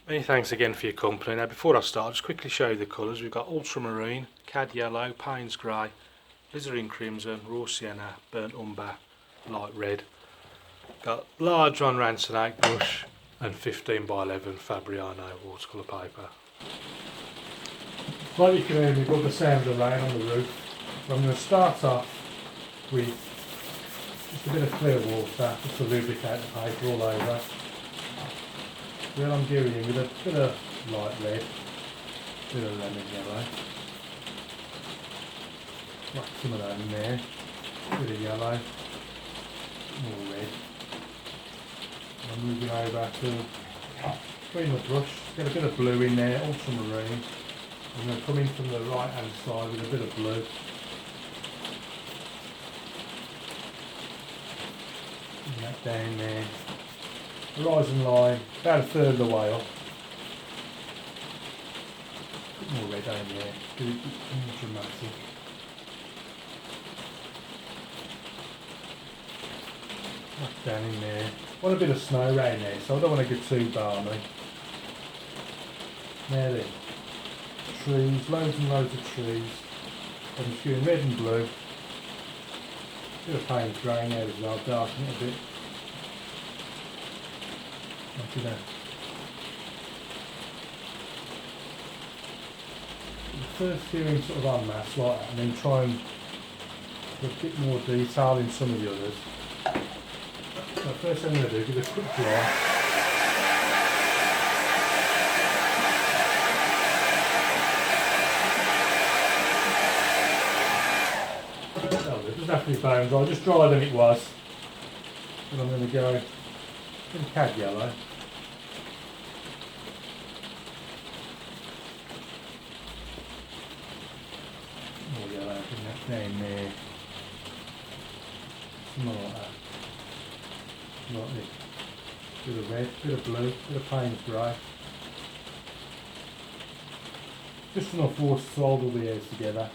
Many thanks again for your company. Now before I start, I'll just quickly show you the colours. We've got ultramarine, cad yellow, Payne's grey, alizarin crimson, raw sienna, burnt umber, light red. Got large on Ransonac brush and 15 by 11 Fabriano watercolour paper. Like you can hear, we've got the sound of rain on the roof. So I'm going to start off with just a bit of clear water, just to lubricate the paper all over. Then I'm doing it with a bit of light red, a bit of lemon yellow. Whack some of that in there, a bit of yellow, more red. I'm moving over to clean the brush, get a bit of blue in there, ultramarine. I'm going to come in from the right hand side with a bit of blue. Bring that down there. Horizon line, about a third of the way up. Put more red down there, do it more dramatic. Back down in there. Want a bit of snow around there, so I don't want to get too balmy. Now then, trees, loads and loads of trees. I'm just doing red and blue. Bit of Payne's grey now as well, darken it a bit. Like that. First few in sort of en masse like that, and then try and put a bit more detail in some of the others. So first thing I'm going to do, give it a quick dry. It doesn't have to be bone dry, just drier than it was. And I'm going to go in cad yellow. More yellow, bring that down there. Some more like that. Like this. Bit of red, bit of blue, bit of Payne's grey. Just enough water to hold all the hairs together.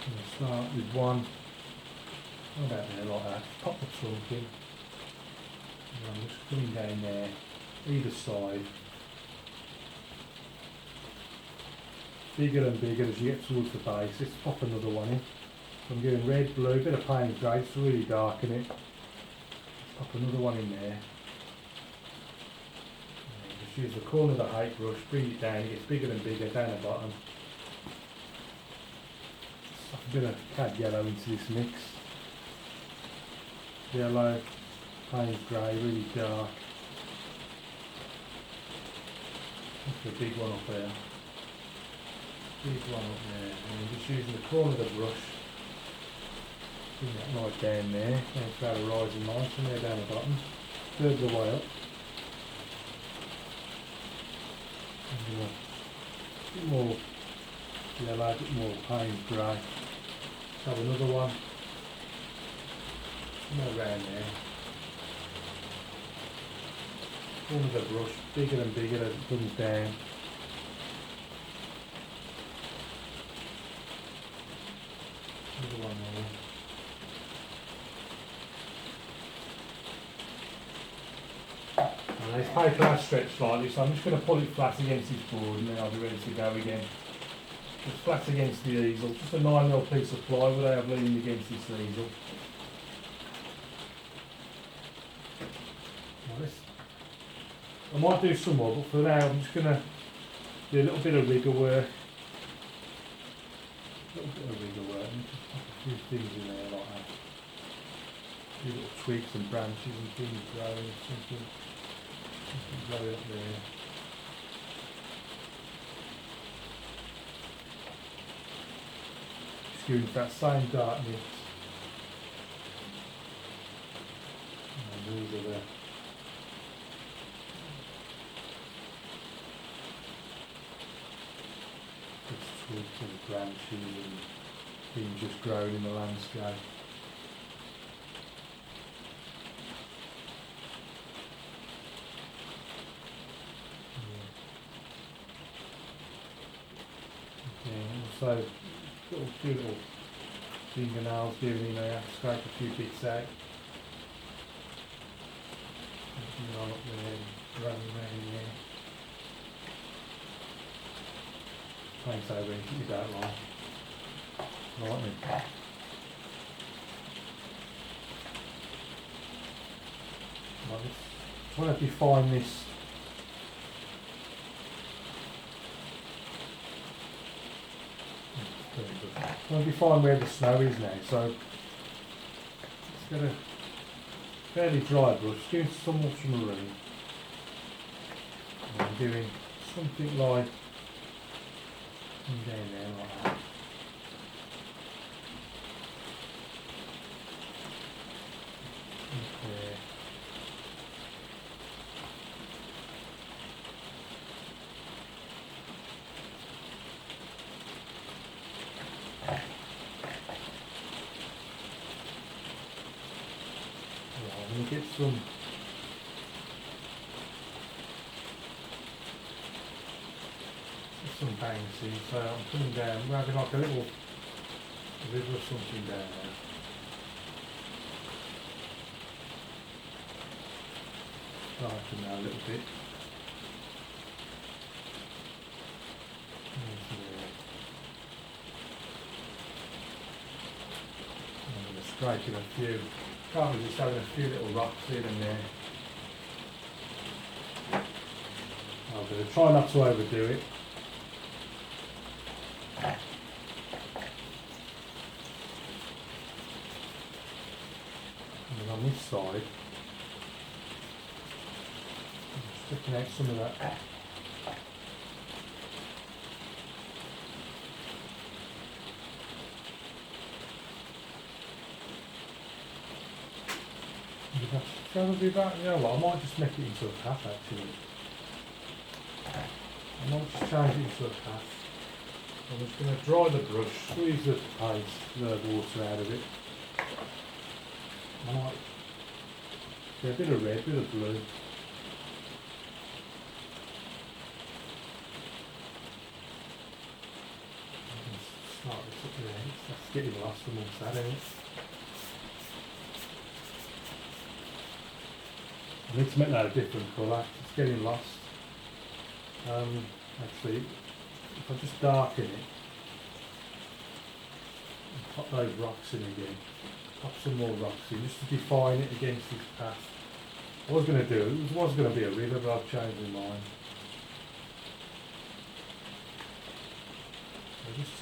I'm going to start with one. About there like that. Pop the trunk in. And I'm just coming down there, either side. Bigger and bigger as you get towards the base. Let's pop another one in. So I'm doing red, blue, bit of Payne's grey just to really darken it. Pop another one in there. And just use the corner of the height brush, bring it down, it gets bigger and bigger down the bottom. Stuff a bit of cad yellow into this mix. Yellow, Payne's grey, really dark. That's a big one up there. Big one up there. And I'm just using the corner of the brush. Bring that right down there. Now it's about a rising line, from there down the bottom. Third of the way up. And a bit more yellow, a bit more Payne's grey. Let's have another one. Somewhere around there. Corner of the brush, bigger and bigger as it comes down. Another one more. And this paper has stretched slightly, so I'm just going to pull it flat against this board and then I'll be ready to go again. Just flat against the easel, just a 9mm piece of plywood I have leaning against this easel. I might do some more, but for now I'm just going to do a little bit of rigger work. A little bit of rigger work, and just pop a few things in there like that. A few little twigs and branches and things growing, something growing up there. Just going for that same dark mix. And these are the twigs and branches and things just growing in the landscape. So little fingernails here and there, scrape a few bits out. Up there, running around there. paint over anything you don't like. Lightning. Right, just want to define this. I want to define where the snow is now, so let's get a fairly dry brush, doing some ultramarine. And I'm doing something like down there like that. Okay. I'm going to get some bangs in, so I'm putting down, we're having like a little river or something down there. Darken now a little bit. I'm going to scrape in a few. Can't just having a few little rocks here and there. I'm going to try not to overdo it. And then on this side, I'm sticking out some of that. Probably about, you know what, I might just make it into a path actually. I might just change it into a path. I'm just going to dry the brush, squeeze the paste, the water out of it. I might get a bit of red, a bit of blue. Start this up there, that's getting lost amongst that, isn't it? I need to make that a different colour, it's getting lost. Actually, if I just darken it, and pop those rocks in again, pop some more rocks in, just to define it against this path. I was going to do, it was going to be a river, but I've changed my mind. So just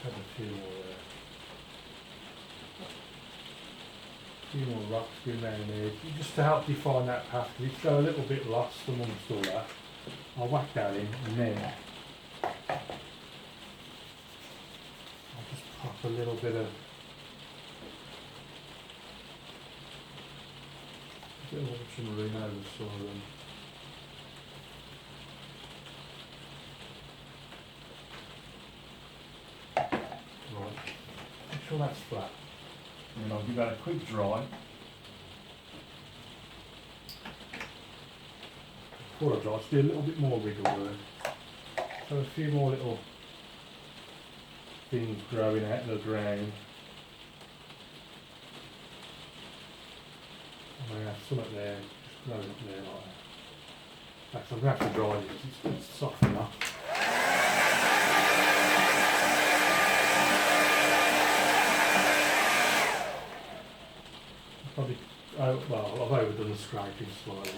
have a few more rocks going down there, just to help define that path, because it's got a little bit lost amongst all that. I'll whack that in, and then I'll just pop a little bit of ultramarine over some of them. Right, make sure that's flat. And then I'll give that a quick dry. Before I dry, just do a little bit more wriggle work. So a few more little things growing out of the ground. And I have some up there, just growing up there like that. Actually, I'm going to have to dry it because it's soft enough. Probably, well, I've overdone the scraping slightly.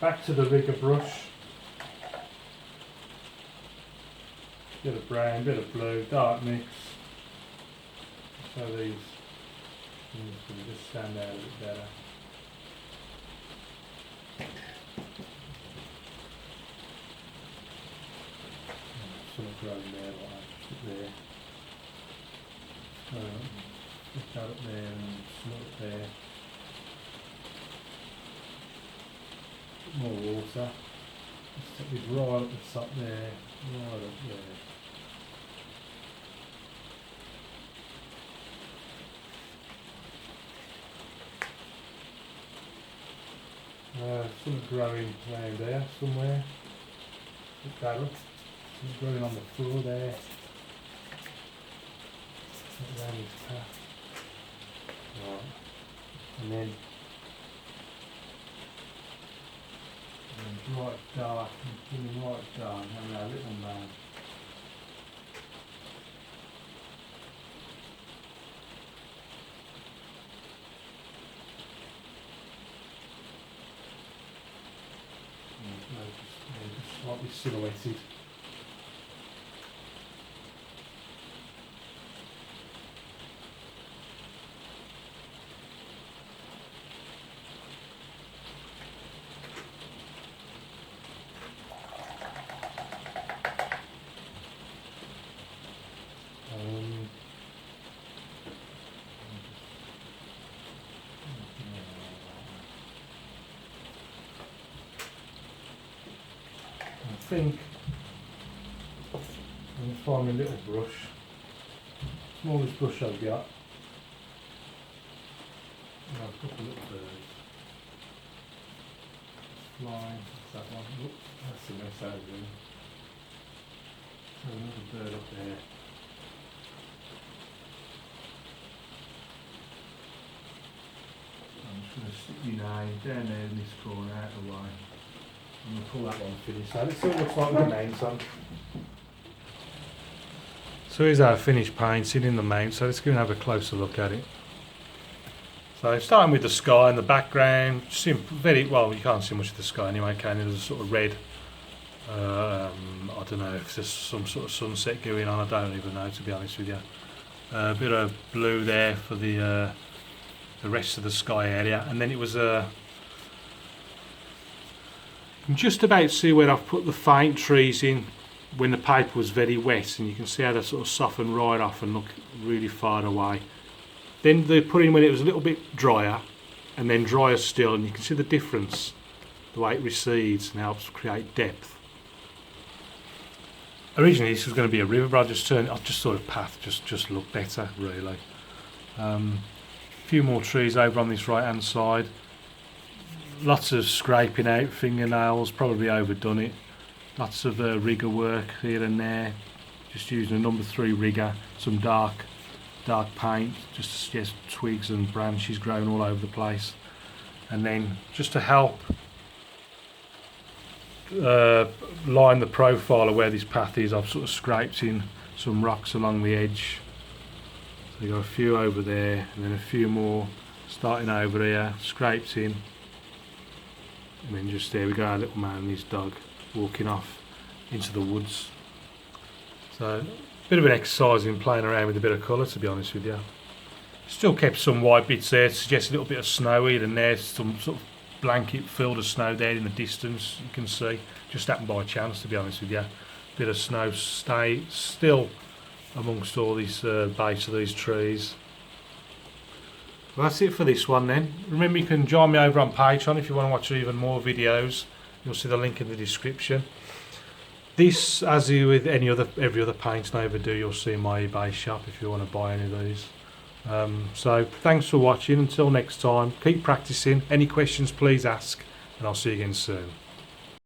Back to the rigger brush. Bit of brown, bit of blue, dark mix. So these things can just stand out a bit better. something growing there like that, just up there. Lift that up there and some up there. More water. Just take this right up the top there, right up there. Something growing around there somewhere. Look that up. Something growing on the floor there. Around his path. Right. And then right dark, and right dark, and a little man. Just slightly silhouetted. I think I'm going to find my little brush, smallest brush I've got, and I've got a little bird flying. That's that one. Oops, that's the mess out of it. So another bird up there. I'm just going to stick my name down there in this corner out of the way. I'm going to pull that one finished. So let's see what it looks like with the mains on. So here's our finished painting in the main, so let's go and have a closer look at it. So starting with the sky in the background, very well, you can't see much of the sky anyway, can you? There's a sort of red, I don't know if there's some sort of sunset going on, I don't even know to be honest with you. A bit of blue there for the rest of the sky area, and then it was you can just about see where I've put the faint trees in when the paper was very wet, and you can see how they sort of soften right off and look really far away. Then they put in when it was a little bit drier, and then drier still, and you can see the difference, the way it recedes and helps create depth. Originally this was going to be a river, but I just thought a path just looked better really. A few more trees over on this right hand side. Lots of scraping out, fingernails, probably overdone it. Lots of rigger work here and there. Just using a number 3 rigger, some dark paint, just to suggest twigs and branches growing all over the place. And then just to help line the profile of where this path is, I've sort of scraped in some rocks along the edge. So you got a few over there, and then a few more starting over here, scraped in. And then just there we go, our little man and his dog walking off into the woods. So, a bit of an exercise in playing around with a bit of colour, to be honest with you. Still kept some white bits there to suggest a little bit of snow here and there, some sort of blanket filled of snow there in the distance, you can see. Just happened by chance, to be honest with you. Bit of snow still amongst all these base of these trees. Well, that's it for this one then. Remember, you can join me over on Patreon if you want to watch even more videos. You'll see the link in the description. This, as with every other painting I ever do, you'll see in my eBay shop if you want to buy any of these. So thanks for watching. Until next time, keep practicing. Any questions, please ask, and I'll see you again soon.